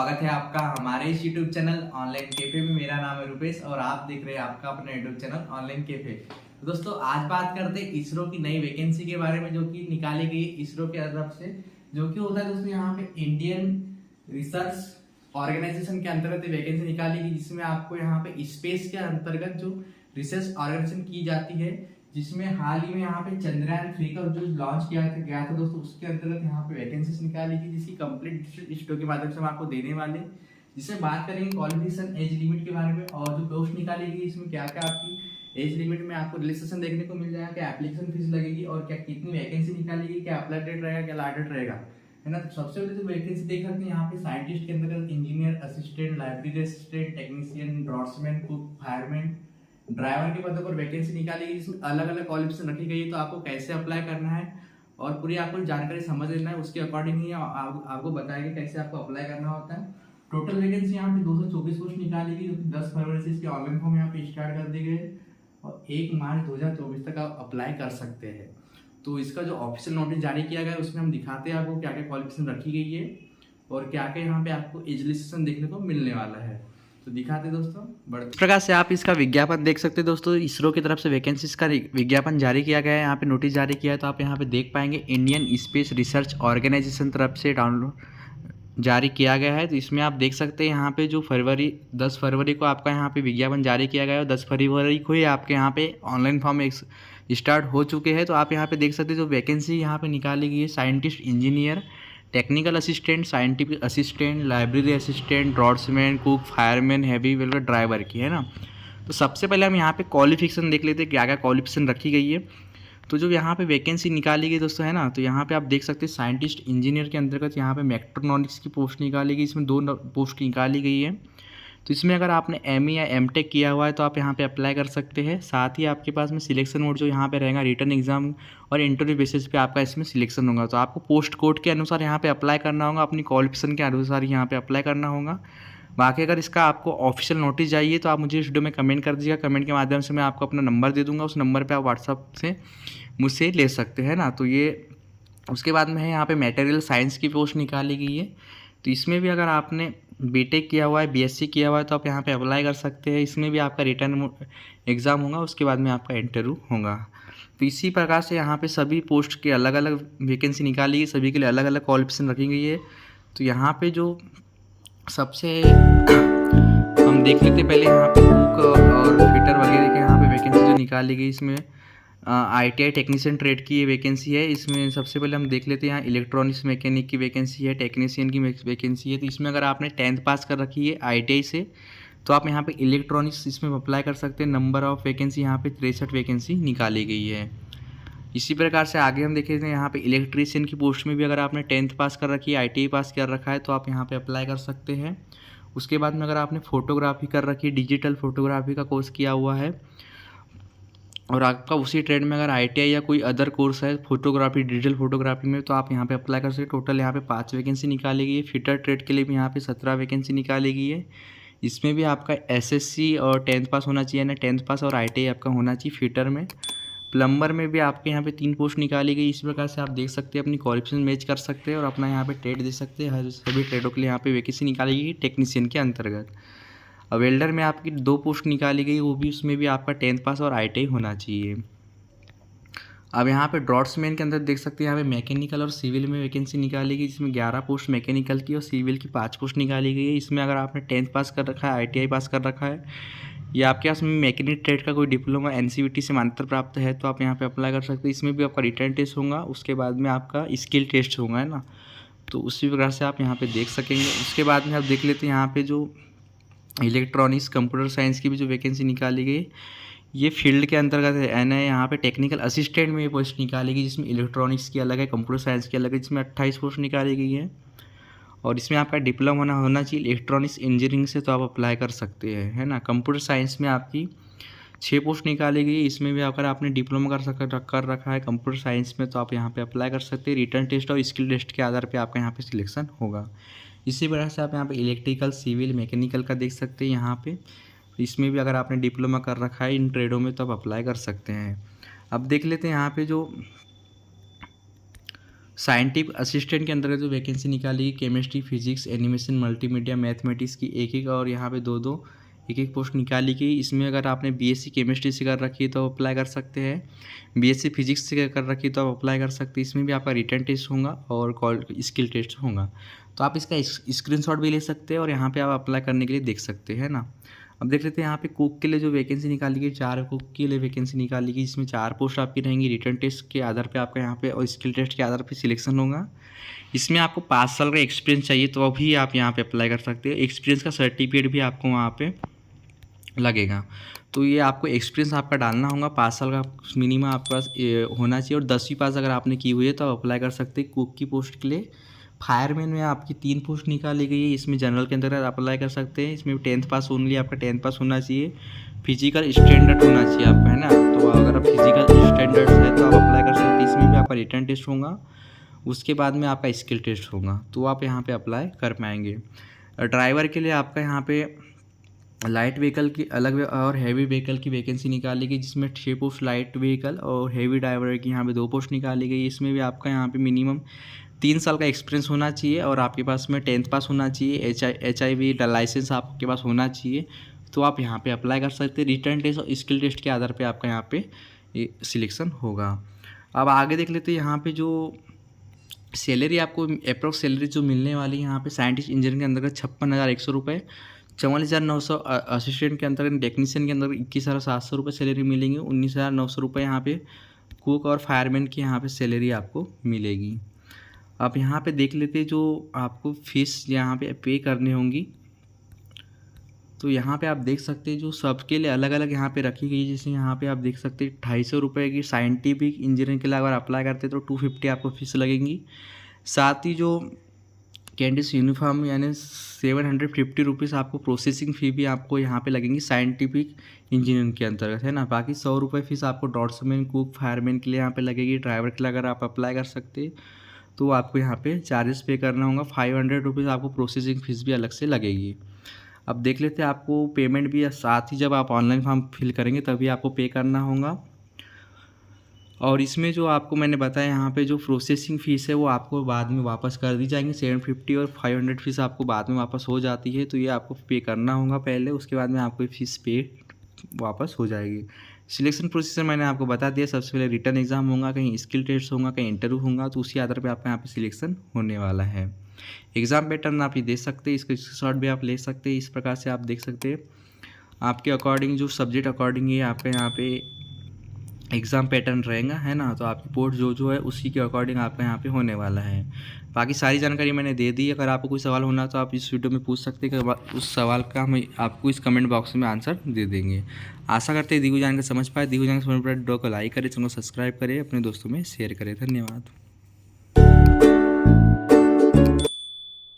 स्वागत है आपका हमारे इस यूट्यूब चैनल ऑनलाइन कैफे में। मेरा नाम है रुपेश और आप देख रहे हैं आपका अपना यूट्यूब चैनल ऑनलाइन कैफे। तो दोस्तों आज बात करते हैं इसरो की नई वैकेंसी के बारे में जो कि निकाली गई इसरो की तरफ से, जो कि होता है दोस्तों यहाँ पे इंडियन रिसर्च ऑर्गेनाइजेशन के अंतर्गत वैकेंसी निकाली गई, जिसमें आपको यहाँ पे स्पेस के अंतर्गत जो रिसर्च ऑर्गेनाइजेशन की जाती है, जिसमें हाल ही में यहाँ पे चंद्रयान 3 का जो लॉन्च गया था दोस्तों, उसके अंतर्गत यहाँ पे वैकेंसीज निकाली गई, जिसकी कंप्लीट लिस्ट के माध्यम से हम आपको देने वाले, जिसमें बात करेंगे क्वालिफिकेशन एज लिमिट के बारे में और जो पोस्ट निकाली गई इसमें क्या क्या आपकी एज लिमिट में आपको रिलैक्सेशन देखने को मिल जाएगा, क्या एप्लीकेशन फीस लगेगी और क्या कितनी वैकेंसी निकालेगी, क्या अप्लाई डेट रहेगा, क्या लास्ट डेट रहेगा, है ना। तो सबसे पहले तो वैकेंसी देख सकते हैं यहाँ पे साइंटिस्ट के अंतर्गत engineer assistant, library assistant, technician, draughtsman, cook, fireman, driver के पदों पर वैकेंसी निकाली गई, जिसमें अलग अलग क्वालिफिकेशन रखी गई है। तो आपको कैसे अप्लाई करना है और पूरी आपको जानकारी समझ लेना है, उसके अकॉर्डिंग ही आपको बताएंगे कैसे आपको अप्लाई करना होता है। टोटल वैकेंसी यहाँ पे 224 पोस्ट निकाली गई, जो कि 10 फरवरी से इसके ऑनलाइन फॉर्म यहाँ पे स्टार्ट कर दिए गए और 1 मार्च 2024 तक आप अप्लाई कर सकते हैं। तो इसका जो ऑफिशियल नोटिस जारी किया गया है उसमें हम दिखाते हैं आपको क्या क्या क्वालिफिकेशन रखी गई है और क्या क्या यहाँ पे आपको एज लिस्टेशन देखने को मिलने वाला है। तो दिखाते हैं दोस्तों। इस प्रकार से आप इसका विज्ञापन देख सकते हैं दोस्तों। इसरो की तरफ से वैकेंसीज का विज्ञापन जारी किया गया है, यहाँ पे नोटिस जारी किया है, तो आप यहाँ पे देख पाएंगे इंडियन स्पेस रिसर्च ऑर्गेनाइजेशन तरफ से डाउनलोड जारी किया गया है। तो इसमें आप देख सकते हैं यहाँ पे जो 10 फरवरी को आपका यहाँ पे विज्ञापन जारी किया गया है, 10 फरवरी को ही आपके यहाँ पे ऑनलाइन फॉर्म स्टार्ट हो चुके हैं। तो आप यहाँ पे देख सकते हैं जो वैकेंसी यहाँ पे निकाली गई है, scientist, engineer, technical assistant, scientific assistant, library assistant, draughtsman, cook, fireman, heavy welder, driver की, है ना। तो सबसे पहले हम यहाँ पे क्वालिफिकेशन देख लेते हैं क्या क्या क्वालिफिकेशन रखी गई है। तो जो यहाँ पे वैकेंसी निकाली गई दोस्तों, है ना, तो यहाँ पे आप देख सकते हैं साइंटिस्ट इंजीनियर के अंतर्गत यहाँ पे मैट्रोनॉमिक्स की पोस्ट निकाली गई, इसमें 2 पोस्ट निकाली गई है। तो इसमें अगर आपने एमई या एमटेक किया हुआ है तो आप यहाँ पे अप्लाई कर सकते हैं। साथ ही आपके पास में सिलेक्शन मोड जो यहाँ पे रहेगा रिटर्न एग्जाम और इंटरव्यू बेसिस पे आपका इसमें सिलेक्शन होगा। तो आपको पोस्ट कोड के अनुसार यहाँ पे अप्लाई करना होगा, अपनी क्वालिफिकेशन के अनुसार यहाँ पे अप्लाई करना होगा। बाकी अगर इसका आपको ऑफिशियल नोटिस चाहिए तो आप मुझे इस वीडियो में कमेंट कर दीजिएगा, कमेंट के माध्यम से मैं आपको अपना नंबर दे दूँगा, उस नंबर पर आप व्हाट्सअप से मुझसे ले सकते हैं ना। तो ये उसके बाद में है यहाँ पे मटेरियल साइंस की पोस्ट निकाली गई है। तो इसमें भी अगर आपने बीटेक किया हुआ है, बीएससी किया हुआ है तो आप यहाँ पे अप्लाई कर सकते हैं। इसमें भी आपका रिटर्न एग्ज़ाम होगा, उसके बाद में आपका इंटरव्यू होगा। तो इसी प्रकार से यहाँ पे सभी पोस्ट के अलग अलग वैकेंसी निकाली गई, सभी के लिए अलग अलग क्वालिफिकेशन रखी गई है। तो यहाँ पे जो सबसे हम देख लेते पहले यहाँ पे कुक और फिटर वगैरह के यहाँ पे वैकेंसी जो निकाली गई, इसमें ITI टेक्नीशियन ट्रेड की ये वैकेंसी है। इसमें सबसे पहले हम देख लेते हैं यहाँ इलेक्ट्रॉनिक्स मैकेनिक की वैकेंसी है, टेक्नीशियन की वैकेंसी है। तो इसमें अगर आपने 10th पास कर रखी है ITI से तो आप यहाँ पे इलेक्ट्रॉनिक्स इसमें अप्लाई कर सकते हैं। नंबर ऑफ वैकेंसी यहाँ पे 63 वैकेंसी निकाली गई है। इसी प्रकार से आगे हम देखें यहाँ पे इलेक्ट्रीशियन की पोस्ट में भी अगर आपने 10th पास कर रखी है, ITI पास कर रखा है तो आप यहाँ पर अप्लाई कर सकते हैं। उसके बाद में अगर आपने फ़ोटोग्राफी कर रखी है, डिजिटल फोटोग्राफी का कोर्स किया हुआ है और आपका उसी ट्रेड में अगर ITI या कोई अदर कोर्स है फोटोग्राफी, डिजिटल फोटोग्राफी में, तो आप यहाँ पे अप्लाई कर सकते हैं। टोटल यहाँ पे 5 वैकेंसी निकाली गई है। फिटर ट्रेड के लिए भी यहाँ पे 17 वैकेंसी निकाली गई है। इसमें भी आपका SSC और 10th पास होना चाहिए ना, 10th पास और ITI आपका होना चाहिए फिटर में। प्लम्बर में भी आपके यहाँ पे 3 पोस्ट निकाली गई। इस प्रकार से आप देख सकते हैं, अपनी क्वालिफिकेशन मैच कर सकते हैं और अपना यहाँ पे ट्रेड दे सकते हैं। हर सभी ट्रेडों के लिए यहाँ पे वैकेंसी निकाली गई टेक्नीशियन के अंतर्गत। वेल्डर में आपकी 2 पोस्ट निकाली गई, वो भी उसमें भी आपका 10th पास और ITI होना चाहिए। अब यहाँ पे ड्रॉट्समैन के अंदर देख सकते हैं यहाँ पे मैकेनिकल और सिविल में वैकेंसी निकाली गई, जिसमें 11 पोस्ट मैकेनिकल की और सिविल की 5 पोस्ट निकाली गई है। इसमें अगर आपने 10th पास कर रखा है, ITI पास कर रखा है या आपके पास में मैकेनिक ट्रेड का कोई डिप्लोमा NCVT से मान्यता प्राप्त है तो आप यहाँ पे अप्लाई कर सकते हैं। इसमें भी आपका रिटर्न टेस्ट होगा, उसके बाद में आपका स्किल टेस्ट होगा, है ना। तो उसी प्रकार से आप यहाँ पे देख सकेंगे। उसके बाद में आप देख लेते हैं यहाँ पे जो इलेक्ट्रॉनिक्स कंप्यूटर साइंस की भी जो वैकेंसी निकाली गई, ये फील्ड के अंतर्गत है ना। यहाँ पे टेक्निकल असिस्टेंट में ये पोस्ट निकाली गई, जिसमें इलेक्ट्रॉनिक्स की अलग है, कंप्यूटर साइंस की अलग है, जिसमें 28 पोस्ट निकाली गई है। और इसमें आपका डिप्लोमा होना चाहिए इलेक्ट्रॉनिक्स इंजीनियरिंग से, तो आप अप्लाई कर सकते हैं, है ना। कंप्यूटर साइंस में आपकी 6 पोस्ट निकाली गई, इसमें भी अगर आपने डिप्लोमा कर रखा है कंप्यूटर साइंस में तो आप यहाँ पे अप्लाई कर सकते हैं। रिटर्न टेस्ट और स्किल टेस्ट के आधार पे आपका यहाँ पे सिलेक्शन होगा। इसी प्रकार से आप यहाँ पे इलेक्ट्रिकल, सिविल, मैकेनिकल का देख सकते हैं यहाँ पे। इसमें भी अगर आपने डिप्लोमा कर रखा है इन ट्रेडों में तो आप अप्लाई कर सकते हैं। अब देख लेते हैं यहाँ पे जो साइंटिफिक असिस्टेंट के अंतर्गत जो वैकेंसी निकाली, chemistry, physics, animation, multimedia, mathematics की एक एक और यहाँ पे दो दो एक एक पोस्ट निकाली गई। इसमें अगर आपने बीएससी केमिस्ट्री से कर रखी है तो अप्लाई कर सकते हैं, बीएससी फिजिक्स से कर रखी है तो आप अप्लाई कर सकते हैं। इसमें भी आपका रिटन टेस्ट होगा और कॉल स्किल टेस्ट होगा, तो आप इसका स्क्रीनशॉट भी ले सकते हैं और यहाँ पे आप अप्लाई करने के लिए देख सकते हैं ना। अब देख लेते हैं यहाँ पे कुक के लिए जो वैकेंसी निकाली गई, 4 कुक के लिए वैकेंसी निकाली गई, जिसमें 4 पोस्ट आपकी रहेंगी। रिटन टेस्ट के आधार पे आपका यहाँ पे और स्किल टेस्ट के आधार पे सिलेक्शन होगा। इसमें आपको 5 साल का एक्सपीरियंस चाहिए तो अभी आप यहाँ पे अप्लाई कर सकते हैं। एक्सपीरियंस का सर्टिफिकेट भी आपको वहाँ पे लगेगा, तो ये आपको एक्सपीरियंस आपका डालना होगा। 5 साल का मिनिमम आपके पास होना चाहिए और 10वीं पास अगर आपने की हुई है तो आप अप्लाई कर सकते हैं कुक की पोस्ट के लिए। फायरमैन में आपकी 3 पोस्ट निकाली गई है, इसमें जनरल के अंदर आप अप्लाई कर सकते हैं। इसमें 10th पास ओनली आपका 10th पास होना चाहिए, फिजिकल स्टैंडर्ड होना चाहिए आपका, है ना। तो अगर आप फिजिकल स्टैंडर्ड है तो आप अप्लाई कर सकते हैं। इसमें भी आपका रिटन टेस्ट होगा, उसके बाद में आपका स्किल टेस्ट होगा, तो आप यहाँ पे अप्लाई कर पाएंगे। ड्राइवर के लिए आपका यहाँ पे लाइट व्हीकल की अलग और हैवी व्हीकल की वैकेंसी निकाली गई, जिसमें 6 पोस्ट लाइट व्हीकल और हैवी ड्राइवर की यहाँ पे 2 पोस्ट निकाली गई। इसमें भी आपका यहाँ पे मिनिमम 3 साल का एक्सपीरियंस होना चाहिए और आपके पास में 10th पास होना चाहिए, HIV लाइसेंस आपके पास होना चाहिए, तो आप यहाँ पे अप्लाई कर सकते हैं। रिटर्न टेस्ट और स्किल टेस्ट के आधार पे आपका यहाँ पे सिलेक्शन होगा। अब आगे देख लेते हैं यहाँ पे जो सैलरी आपको अप्रोक्स सैलरी जो मिलने वाली है यहाँ पे साइंटिस्ट इंजीनियर के अंतर्गत 56,100 रुपये, 44,900 असिस्टेंट के अंतर्गत, टेक्नीशियन के अंदर 21,700 रुपये सैलरी मिलेंगी, 19,900 रुपये यहाँ पे कुक और फायरमैन की यहाँ पे सैलरी आपको मिलेगी। आप यहाँ पे देख लेते जो आपको फीस यहाँ पे पे करनी होंगी, तो यहाँ पे आप देख सकते हैं जो सबके लिए अलग अलग यहाँ पे रखी गई है। जैसे यहाँ पे आप देख सकते हैं 250 रुपये की साइंटिफिक इंजीनियरिंग के लिए अगर अप्लाई करते हैं तो 250 आपको फीस लगेंगी। साथ ही जो कैंडिस यूनिफॉर्म यानी 750 रुपीज़ आपको प्रोसेसिंग फ़ी भी आपको यहाँ पे लगेंगी साइंटिफिक इंजीनियरिंग के अंतर्गत, है ना। बाकी 100 रुपये फीस आपको ड्राफ्ट्समैन, कुक, फायरमैन के लिए यहाँ पे लगेगी। ड्राइवर के लिए अगर आप अप्लाई कर सकते हैं तो आपको यहाँ पे चार्जेस पे करना होगा। 500 रुपीज़ आपको प्रोसेसिंग फ़ीस भी अलग से लगेगी। अब देख लेते हैं आपको पेमेंट भी साथ ही जब आप ऑनलाइन फॉर्म फिल करेंगे तभी आपको पे करना होगा। और इसमें जो आपको मैंने बताया यहाँ पे जो प्रोसेसिंग फ़ीस है वो आपको बाद में वापस कर दी जाएंगी। 750 और 500 फीस आपको बाद में वापस हो जाती है, तो ये आपको पे करना होगा पहले, उसके बाद में आपको फीस पे वापस हो जाएगी। सिलेक्शन प्रोसीजर मैंने आपको बता दिया। सबसे पहले रिटर्न एग्जाम होगा, कहीं स्किल टेस्ट होगा, कहीं इंटरव्यू होगा, तो उसी आधार पर आपका यहाँ पे सिलेक्शन होने वाला है। एग्ज़ाम पैटर्न आप ये देख सकते हैं, इसका स्क्रीनशॉट भी आप ले सकते हैं। इस प्रकार से आप देख सकते हैं आपके अकॉर्डिंग जो सब्जेक्ट अकॉर्डिंग ये आपका यहाँ पे एग्ज़ाम पैटर्न रहेगा, है ना। तो आपकी पोस्ट जो है उसी के अकॉर्डिंग आपका यहाँ पे होने वाला है। बाकी सारी जानकारी मैंने दे दी। अगर आपको कोई सवाल होना तो आप इस वीडियो में पूछ सकते हैं कि उस सवाल का हम आपको इस कमेंट बॉक्स में आंसर दे देंगे। आशा करते हैं दी हुई जानकारी समझ पाए। दी हुई जानकारी समझ पाए वीडियो को लाइक करें, चैनल को सब्सक्राइब करें, अपने दोस्तों में शेयर करें। धन्यवाद।